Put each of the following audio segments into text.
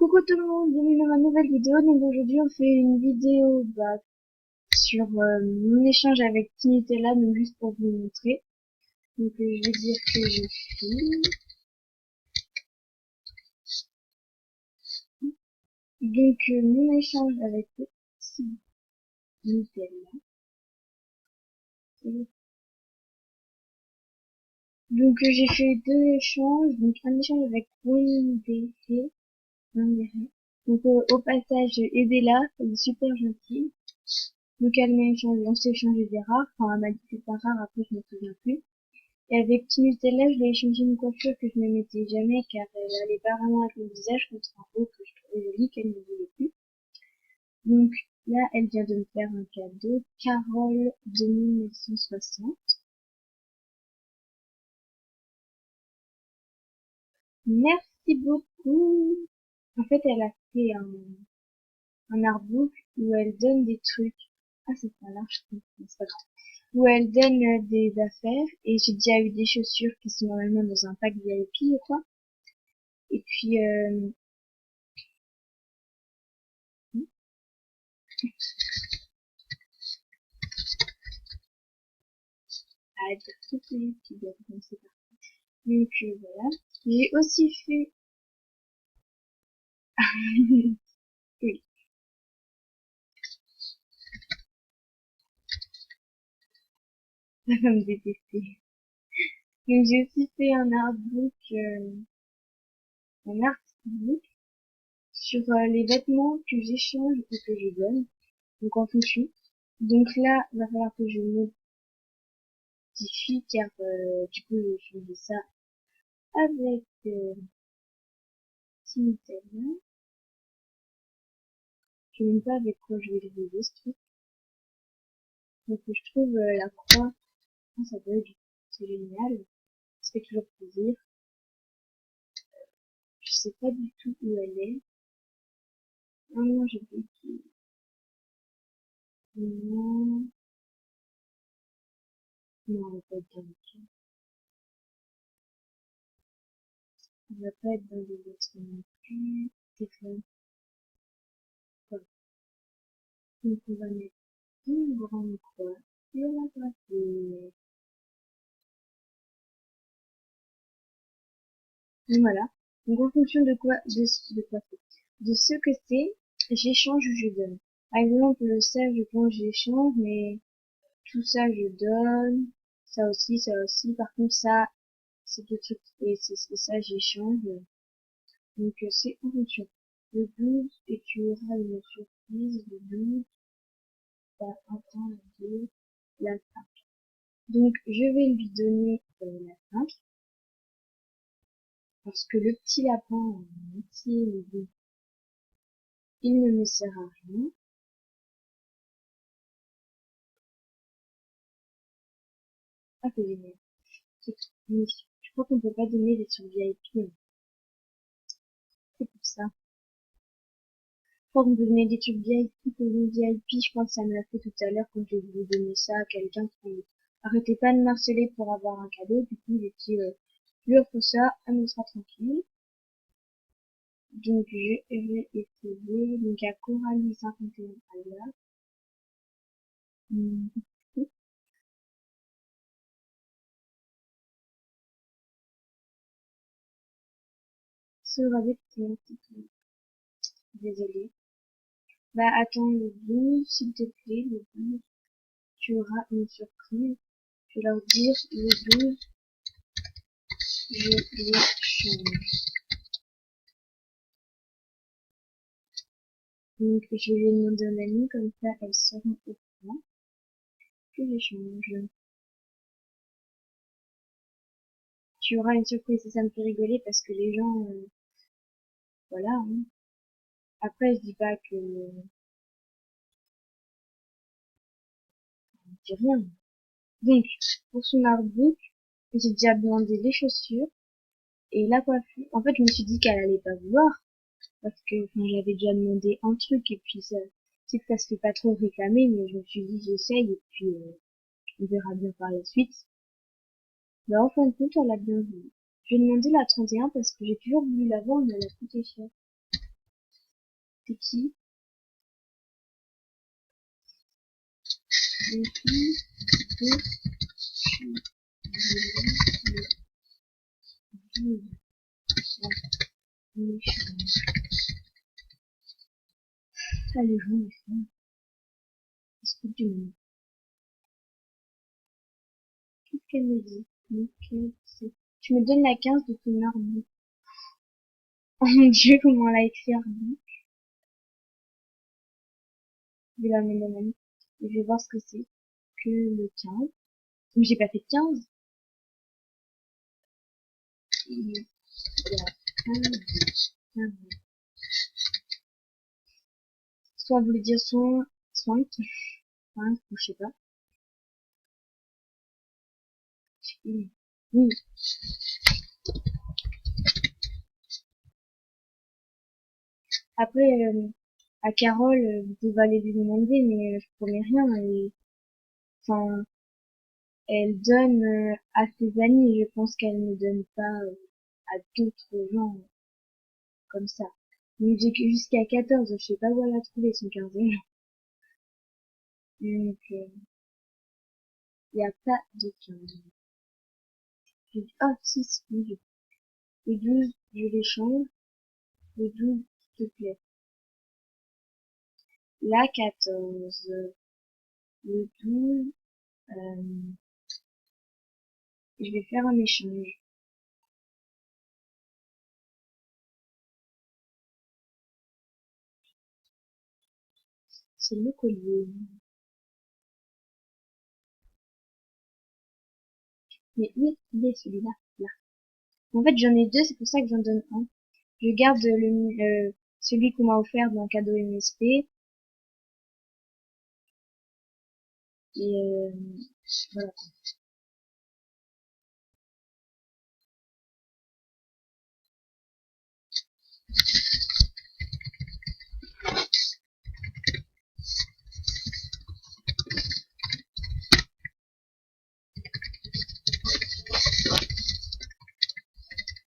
Coucou tout le monde, bienvenue dans ma nouvelle vidéo. Donc aujourd'hui on fait une vidéo sur mon échange avec Tinitella, donc juste pour vous montrer. Donc je vais dire que je filme. Donc mon échange avec Tinitella. Donc j'ai fait deux échanges, donc un échange avec Wendere. Donc au passage aidez-la, elle est super gentille. Donc elle m'a échangé, on s'est échangé des rares, enfin elle m'a dit que c'est pas rare, après je me souviens plus. Et avec Tinutella, je lui ai échangé une coiffure que je ne mettais jamais car elle allait pas vraiment avec mon visage contre un haut que je trouvais joli qu'elle ne voulait plus. Donc là, elle vient de me faire un cadeau, Carole 2960. Merci beaucoup. En fait, elle a fait un artbook où elle donne des trucs. Ah, c'est pas large, je trouve. C'est pas grave. Où elle donne des affaires et j'ai déjà eu des chaussures qui sont normalement dans un pack VIP ou quoi. Et puis, à dire toutes les qui doivent commencer par. Donc voilà. J'ai aussi fait. Oui, ça va me détester. Donc j'ai aussi fait un artbook sur les vêtements que j'échange ou que je donne. Donc en fonction. Donc là, il va falloir que je modifie car du coup j'ai changé ça avec Tinitelma. Je ne sais même pas avec quoi je vais le réaliser ce truc. Donc je trouve la croix, oh, ça bug, c'est génial, ça fait toujours plaisir. Je sais pas du tout où elle est. Non, non, j'ai pas tout. Non, non, elle va pas être dans le chat. Elle va pas être dans les vêtements non plus. C'est clair. Voilà. Donc on va mettre une grande croix sur la poitrine. Donc voilà. Donc en fonction de quoi c'est, de ce que c'est, j'échange ou je donne. Par exemple, ça, je pense, j'échange, mais tout ça, je donne. Ça aussi. Par contre, ça, c'est deux trucs, et ça, j'échange. Donc, c'est en fonction. Le 12, et tu auras une surprise. Le 12, t'as un temps, le 2, la 5. Donc, je vais lui donner la 5. Parce que le petit lapin en entier, il ne me sert à rien. Ah, c'est génial. C'est une mission. Je crois qu'on peut pas donner des trucs VIP. Hein. C'est pour ça. Je crois qu'on peut donner des trucs VIP pour les VIP. Je crois que ça me l'a fait tout à l'heure quand j'ai voulu donner ça à quelqu'un qui arrêtait pas de marceler pour avoir un cadeau. Du coup, j'ai dit, lui offre ça, elle me sera tranquille. Donc, je vais essayer. Donc, à Coralie 51 à là. Sera vecteur, désolé. Bah, attends le 12, s'il te plaît, le 12. Tu auras une surprise. Je vais leur dire, le 12, je les change. Donc, je vais lui demander un ami, comme ça, elles seront au courant que j'échange. Tu auras une surprise et ça me fait rigoler parce que les gens, voilà, hein. Après, je dis pas que, je dis rien. Donc, pour son artbook, j'ai déjà demandé les chaussures et la coiffure. En fait, je me suis dit qu'elle allait pas vouloir parce que, enfin, j'avais déjà demandé un truc et puis ça, c'est que ça se fait pas trop réclamer, mais je me suis dit j'essaye et puis, on verra bien par la suite. Bah, en fin de compte, elle a bien voulu. J'ai demandé la 31 parce que j'ai toujours voulu la voir, mais elle a coûté cher. C'est qui? Défi de Allez, je vous fais. Discute du moment. Qu'est-ce qu'elle me dit? Tu me donnes la 15 de ton arbre. Oh mon dieu, comment elle a écrit arbre. Je vais la mettre la même. Je vais voir ce que c'est. Que le 15. Mais j'ai pas fait 15. Il y a 15. Soit vous voulez dire son 5. 5, ou je sais pas. Oui. Après, à Carole, vous pouvez aller lui demander, mais je promets rien. Enfin, elle donne à ses amis. Je pense qu'elle ne donne pas à d'autres gens comme ça. Mais j'ai que jusqu'à 14. Je sais pas où elle a trouvé son 15. Donc, il n'y a pas de 15. J'ai dit, oh, si, si, oui. Le 12, je l'échange. Le 12, s'il te plaît. La 14. Le 12, je vais faire un échange. C'est le collier. Mais oui, il est celui-là. Là. En fait, j'en ai deux, c'est pour ça que j'en donne un. Je garde celui qu'on m'a offert dans le cadeau MSP. Et voilà.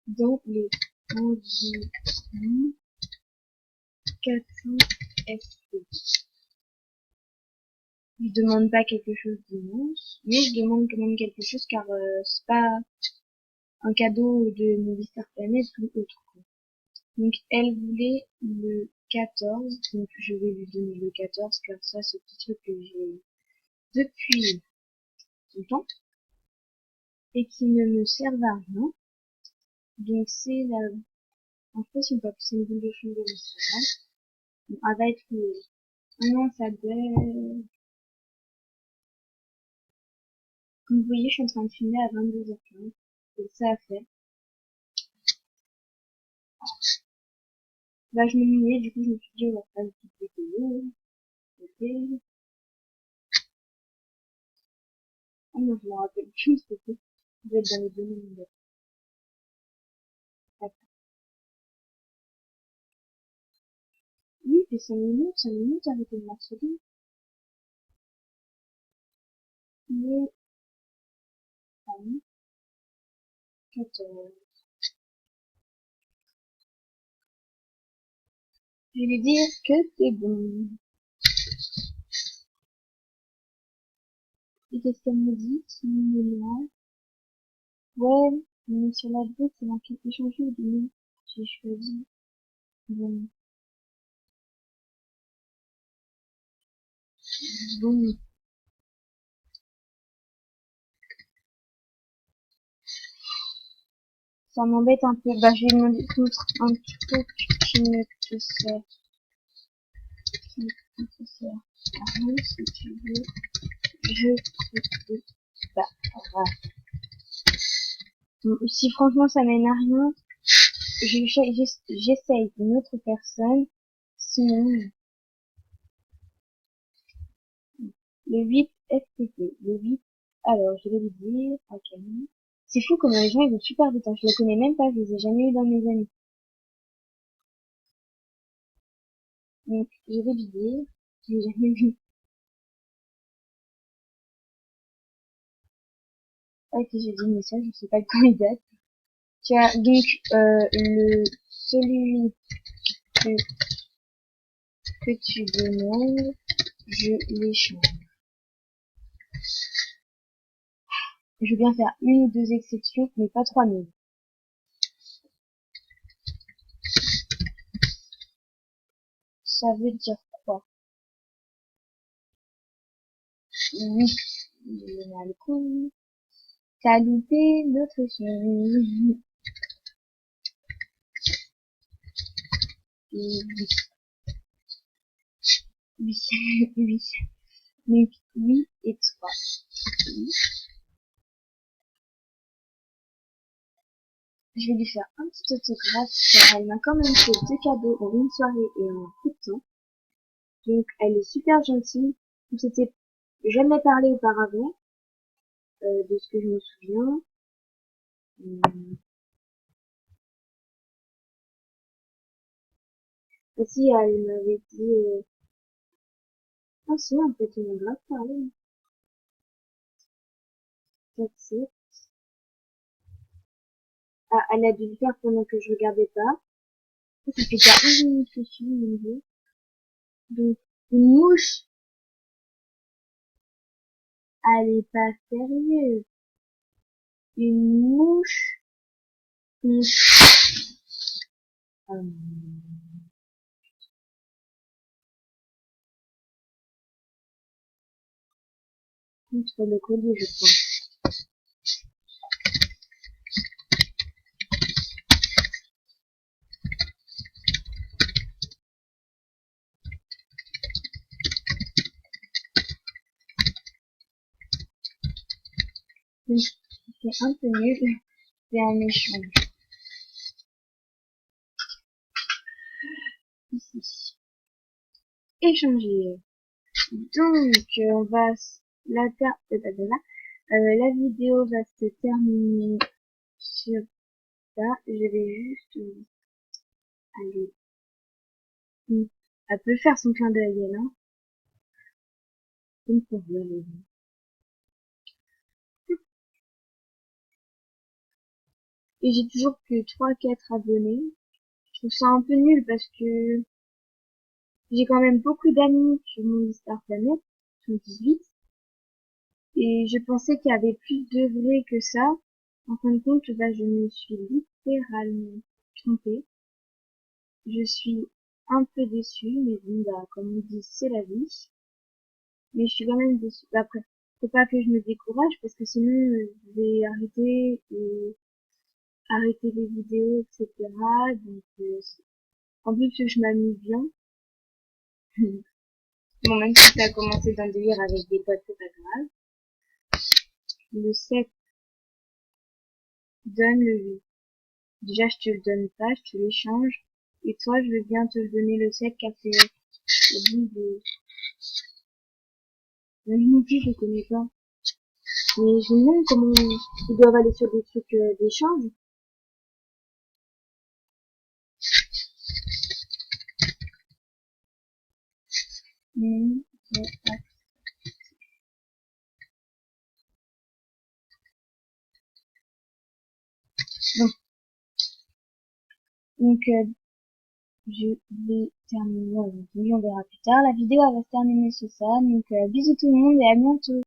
Dans les environnements 400 SP. Je demande pas quelque chose d'immense, mais je demande quand même quelque chose car c'est pas un cadeau de Movie Star Planet ou autre. Donc elle voulait le 14, donc je vais lui donner le 14 car ça c'est petit truc que j'ai depuis longtemps et qui ne me servent à rien. Donc c'est la... En fait c'est une boule de cheveux de restaurant. Bon, elle va être... non, ça doit... Comme vous voyez, je suis en train de filmer à 22h15. C'est ça à faire. Là, je m'ennuyais, du coup, je me suis dit, on va faire une petite vidéo. Ok. Ah non, je me rappelle plus, c'était. Je vais être dans les données mondiales. Oui, puis 5 minutes avec le mercredi. Mais, 14. Je vais lui dire que c'est bon. Et qu'est-ce qu'elle me dit? Si là. Ouais, mais sur la boîte, c'est marqué échanger ou donner. J'ai choisi. Bon. Bon. Ça m'embête un peu. Bah, je vais demander un petit truc qui ne te sert. Qui ne te sert à rien, si tu veux. Je te dis pas. Voilà. Donc, si franchement ça mène à rien, j'essaye une autre personne. Sinon, le 8 FTP. Le 8, alors je vais lui dire à Camille. C'est fou comment les gens ils vont super vite. Hein. Je les connais même pas, je les ai jamais eu dans mes amis. Donc je vais lui dire, je l'ai jamais vu. Ok, j'ai dit le message, je sais pas quand il date. Tu as donc celui que que tu demandes, je l'échange. Je veux bien faire une ou deux exceptions, mais pas 3000. Ça veut dire quoi? Oui, j'ai mal le coup. T'as loupé notre chose. Oui, oui, oui. Donc, oui et 3. Oui. Je vais lui faire un petit autographe car elle m'a quand même fait 2 cadeaux en une soirée et en peu de temps. Donc elle est super gentille. On s'était jamais parlé auparavant, de ce que je me souviens. Ah si, elle m'avait dit... Ah si, en fait, on a grave parlé. C'est... Ah, elle a dû le faire pendant que je regardais pas. Ça fait déjà 11 minutes que je suis au niveau. Donc, une mouche. Elle est pas sérieuse. Une mouche. Mouche. Contre le collier, je crois. Donc, c'est un peu nul. C'est un échange. Ici. Échanger. Donc, on va la vidéo va se terminer sur ça. Je vais juste aller. Elle peut faire son clin d'œil là. Donc pour regarder. Et j'ai toujours que 3-4 abonnés. Je trouve ça un peu nul parce que j'ai quand même beaucoup d'amis sur mon Star Planet, sur 18. Et je pensais qu'il y avait plus de vrai que ça. En fin de compte, bah, je me suis littéralement trompée. Je suis un peu déçue, mais bon, bah, comme on dit, c'est la vie. Mais je suis quand même déçue. Bah, après, faut pas que je me décourage parce que sinon, je vais arrêter les vidéos, etc. Donc, en plus, je m'amuse bien. Bon, même si ça a commencé d'un délire avec des potes, c'est pas grave. Le 7 donne le 8. Déjà, je te le donne pas, je te l'échange. Et toi, je veux bien te le donner le 7 car c'est le bout de... La non plus, je connais pas. Mais je me demande comment ils doivent aller sur des trucs d'échange. Mhm. Ouais. Bon. Donc, je vais terminer. Oui, on verra plus tard. La vidéo elle va se terminer sur ça. Donc, bisous tout le monde et à bientôt.